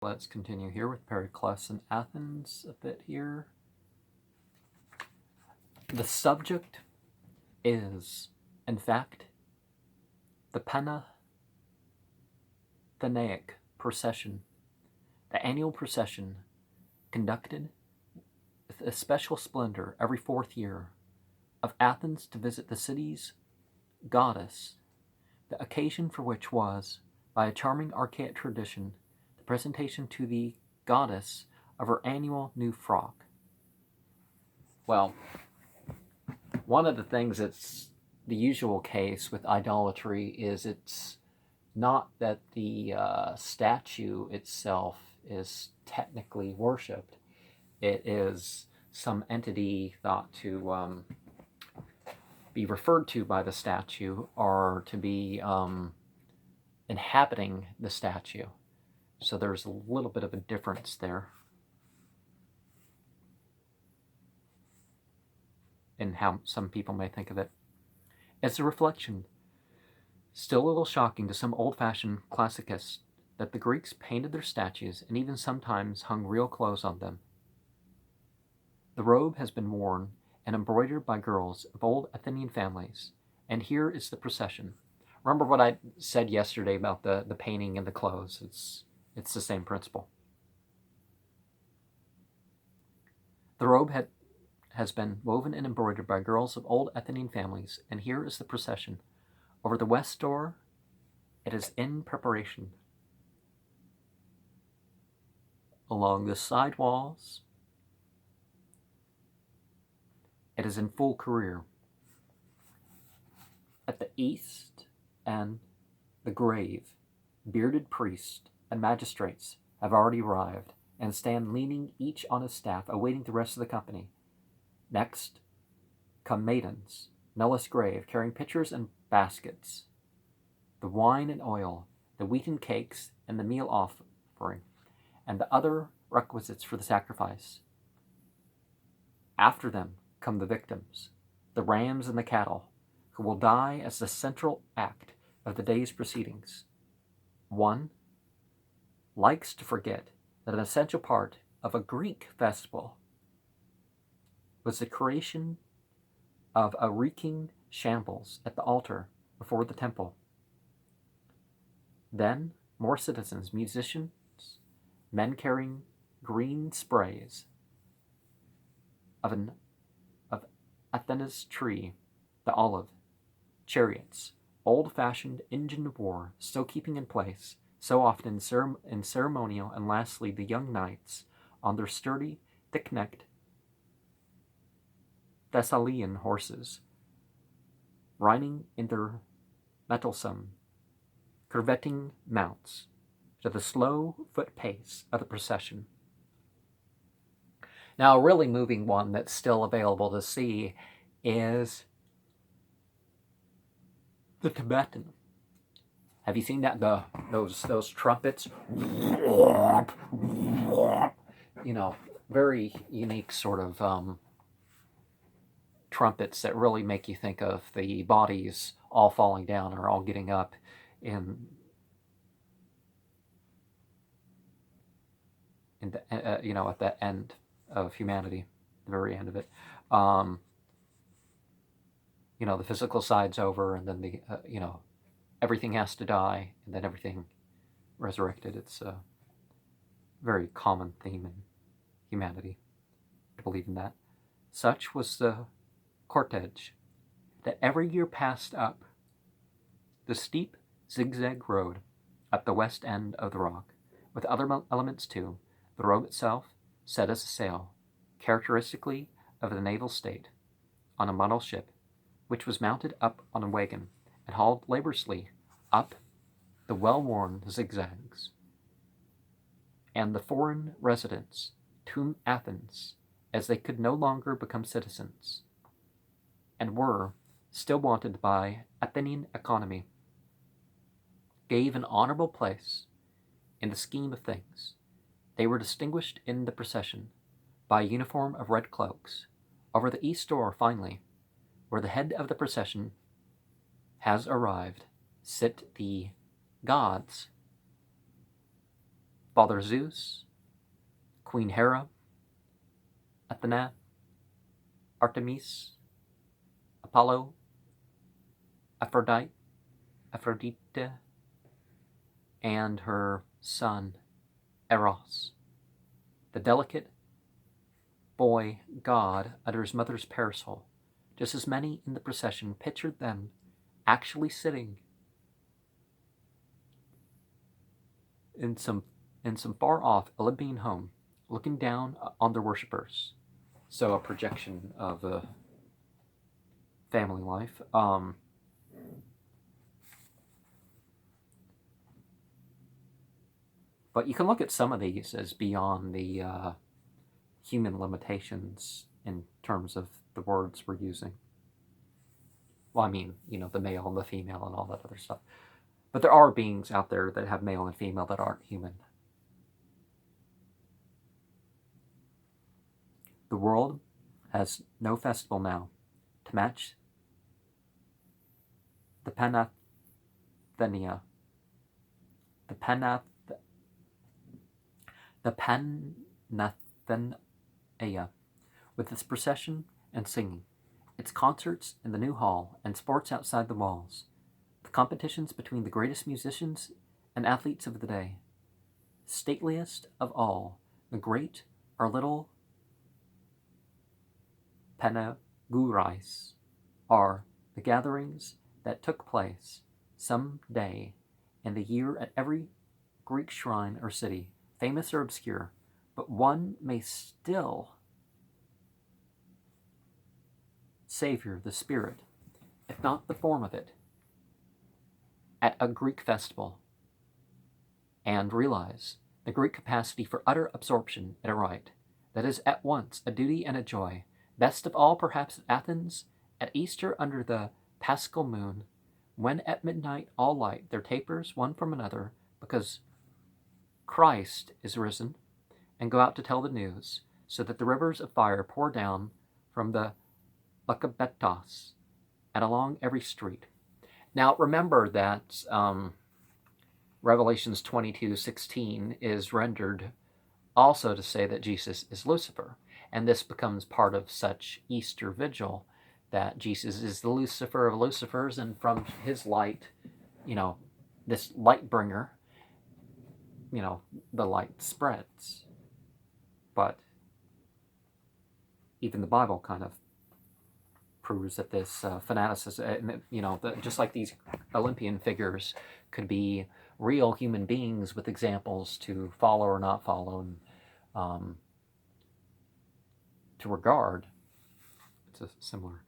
Let's continue here with Pericles and Athens a bit here. The subject is, in fact, the Panathenaic procession, the annual procession conducted with a special splendor every 4th year of Athens to visit the city's goddess, the occasion for which was, by a charming archaic tradition, the presentation to the goddess of her annual new frock. Well, one of the things that's the usual case with idolatry is it's not that the statue itself is technically worshipped. It is some entity thought to be referred to by the statue or to be inhabiting the statue. So there's a little bit of a difference there in how some people may think of it. It's a reflection, still a little shocking to some old-fashioned classicists, that the Greeks painted their statues and even sometimes hung real clothes on them. The robe has been worn and embroidered by girls of old Athenian families, and here is the procession. Remember what I said yesterday about the painting and the clothes? It's the same principle. The robe has been woven and embroidered by girls of old Athenian families, and here is the procession. Over the west door, it is in preparation. Along the side walls, it is in full career. At the east and the grave, bearded priests and magistrates have already arrived and stand leaning each on his staff, awaiting the rest of the company. Next come maidens, Nellis grave, carrying pitchers and baskets, the wine and oil, the wheaten cakes and the meal offering, and the other requisites for the sacrifice. After them come the victims, the rams and the cattle, who will die as the central act of the day's proceedings. One likes to forget that an essential part of a Greek festival was the creation of a reeking shambles at the altar before the temple. Then more citizens, musicians, men carrying green sprays of Athena's tree, the olive, chariots, old-fashioned engine of war, still keeping in place, so often in ceremonial, and lastly the young knights on their sturdy, thick-necked Thessalian horses, riding in their mettlesome, curveting mounts to the slow foot pace of the procession. Now, a really moving one that's still available to see is the Tibetan. Have you seen that? Those trumpets? Very unique sort of trumpets that really make you think of the bodies all falling down or all getting up at the end of humanity, the very end of it. The physical side's over, and then the everything has to die, and then everything resurrected. It's a very common theme in humanity to believe in that. Such was the cortege that every year passed up the steep zigzag road at the west end of the rock, with other elements too. The robe itself set as a sail, characteristically of the naval state, on a model ship, which was mounted up on a wagon and hauled laboriously up the well-worn zigzags. And the foreign residents to Athens, as they could no longer become citizens, and were still wanted by Athenian economy, gave an honorable place in the scheme of things. They were distinguished in the procession by a uniform of red cloaks. Over the east door, finally, where the head of the procession has arrived, sit the gods Father Zeus, Queen Hera, Athena, Artemis, Apollo, Aphrodite, and her son, Eros. The delicate boy god under his mother's parasol. Just as many in the procession pictured them actually sitting in some far off Olympian home, looking down on their worshippers. So a projection of a family life. But you can look at some of these as beyond the human limitations in terms of the words we're using. Well, I mean, the male and the female and all that other stuff. But there are beings out there that have male and female that aren't human. The world has no festival now to match the Panathenaea. The Panathenaea, with its procession and singing, its concerts in the new hall, and sports outside the walls, the competitions between the greatest musicians and athletes of the day. Stateliest of all, the great or little Panagurais are the gatherings that took place some day in the year at every Greek shrine or city, famous or obscure, but one may still savor the spirit, if not the form of it, at a Greek festival, and realize the Greek capacity for utter absorption in a rite that is at once a duty and a joy, best of all perhaps at Athens, at Easter under the Paschal moon, when at midnight all light their tapers one from another, because Christ is risen, and go out to tell the news, so that the rivers of fire pour down from the Lycabettos and along every street. Now remember that Revelations 22:16 is rendered also to say that Jesus is Lucifer, and this becomes part of such Easter vigil, that Jesus is the Lucifer of Lucifers, and from his light, this light bringer, the light spreads. But even the Bible kind of proves that this fanaticism, just like these Olympian figures could be real human beings with examples to follow or not follow, and to regard. It's a similar.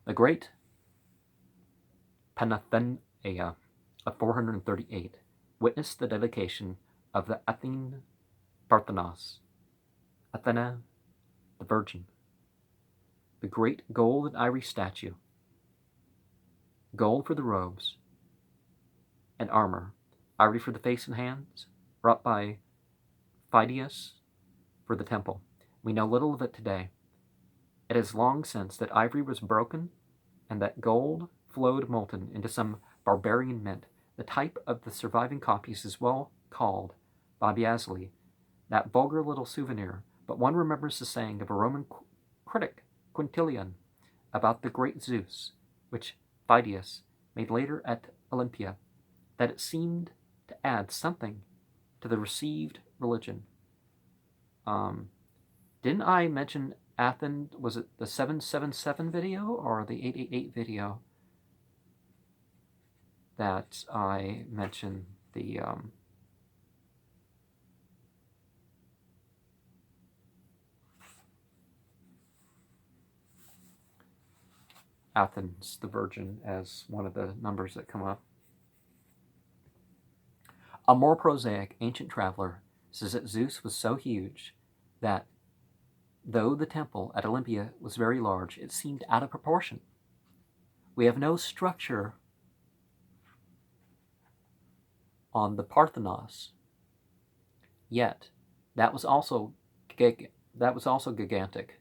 The great Panathenaea of 438 witnessed the dedication of the Athene Parthenos, Athena, the Virgin, the great gold and ivory statue, gold for the robes and armor, ivory for the face and hands, wrought by Phidias for the temple. We know little of it today. It is long since that ivory was broken and that gold flowed molten into some barbarian mint. The type of the surviving copies is well called by Biasli, that vulgar little souvenir, but one remembers the saying of a Roman critic, Quintilian, about the great Zeus, which Phidias made later at Olympia, that it seemed to add something to the received religion. Didn't I mention Athens? Was it the 777 video or the 888 video that I mentioned the Athens, the Virgin, as one of the numbers that come up? A more prosaic ancient traveler says that Zeus was so huge that, though the temple at Olympia was very large, it seemed out of proportion. We have no structure on the Parthenos, yet that was also gigantic,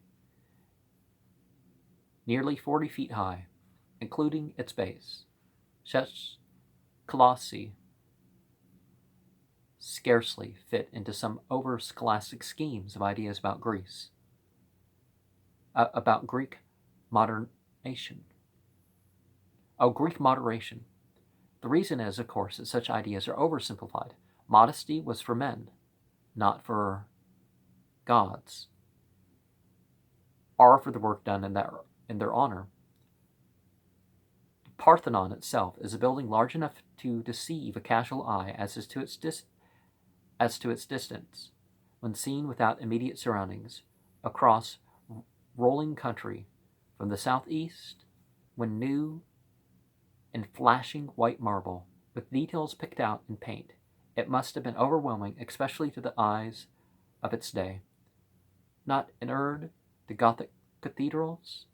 nearly 40 feet high, including its base. Such colossi scarcely fit into some over-scholastic schemes of ideas about Greece, about Greek moderation. Oh, Greek moderation. The reason is, of course, that such ideas are oversimplified. Modesty was for men, not for gods, or for the work done in their honor. The Parthenon itself is a building large enough to deceive a casual eye as to its distance, when seen without immediate surroundings, across rolling country from the southeast, when new in flashing white marble, with details picked out in paint. It must have been overwhelming, especially to the eyes of its day. Not inured to Gothic cathedrals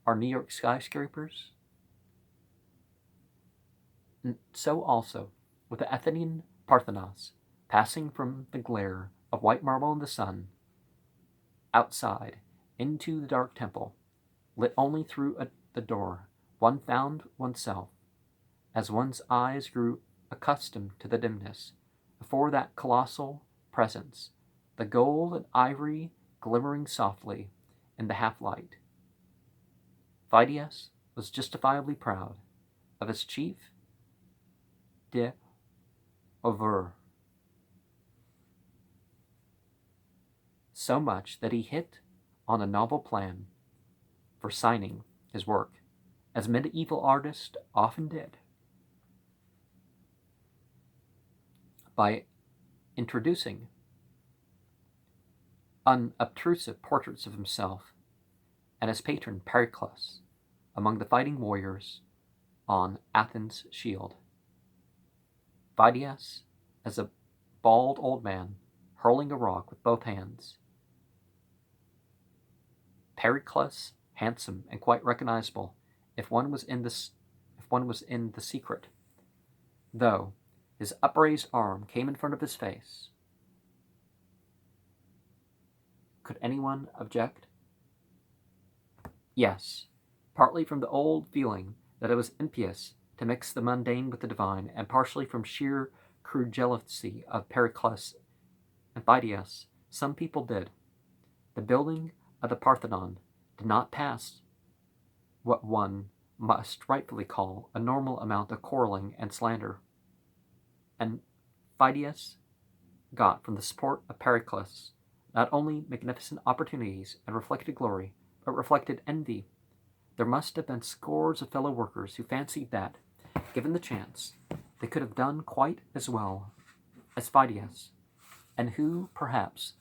or New York skyscrapers. And so also, with the Athenian Parthenos, passing from the glare of white marble in the sun, outside, into the dark temple, lit only through the door, one found oneself, as one's eyes grew accustomed to the dimness, before that colossal presence, the gold and ivory glimmering softly in the half-light. Phidias was justifiably proud of his chief d'oeuvre, so much that he hit on a novel plan for signing his work, as medieval artists often did, by introducing unobtrusive portraits of himself and his patron Pericles among the fighting warriors on Athens' shield. Phidias, as a bald old man hurling a rock with both hands. Pericles, handsome and quite recognizable if one was in the secret, though his upraised arm came in front of his face. Could anyone object? Yes, partly from the old feeling that it was impious to mix the mundane with the divine, and partially from sheer crude jealousy of Pericles and Phidias, some people did. The building of the Parthenon did not pass what one must rightfully call a normal amount of quarreling and slander. And Phidias got from the support of Pericles not only magnificent opportunities and reflected glory, but reflected envy. There must have been scores of fellow workers who fancied that, given the chance, they could have done quite as well as Phidias, and who, perhaps,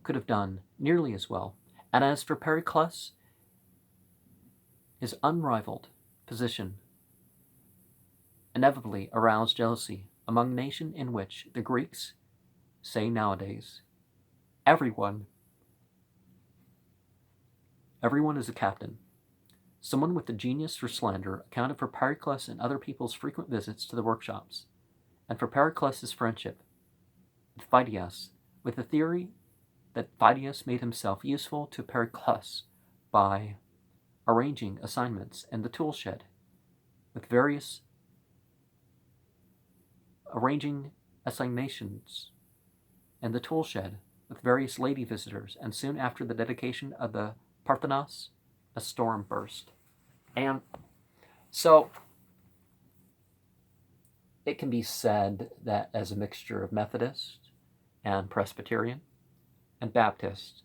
could have done nearly as well. And as for Pericles, his unrivaled position inevitably aroused jealousy among a nation in which the Greeks say nowadays, everyone is a captain. Someone with the genius for slander accounted for Pericles and other people's frequent visits to the workshops, and for Pericles' friendship with Phidias, with the theory that Phidias made himself useful to Pericles by arranging assignments in the tool shed, with various arranging assignations in the tool shed with various lady visitors, and soon after the dedication of the Parthenos, a storm burst. And so it can be said that as a mixture of Methodist and Presbyterian and Baptist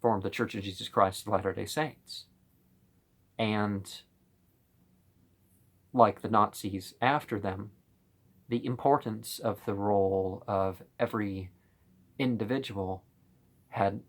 formed the Church of Jesus Christ of Latter-day Saints. And like the Nazis after them, the importance of the role of every individual had,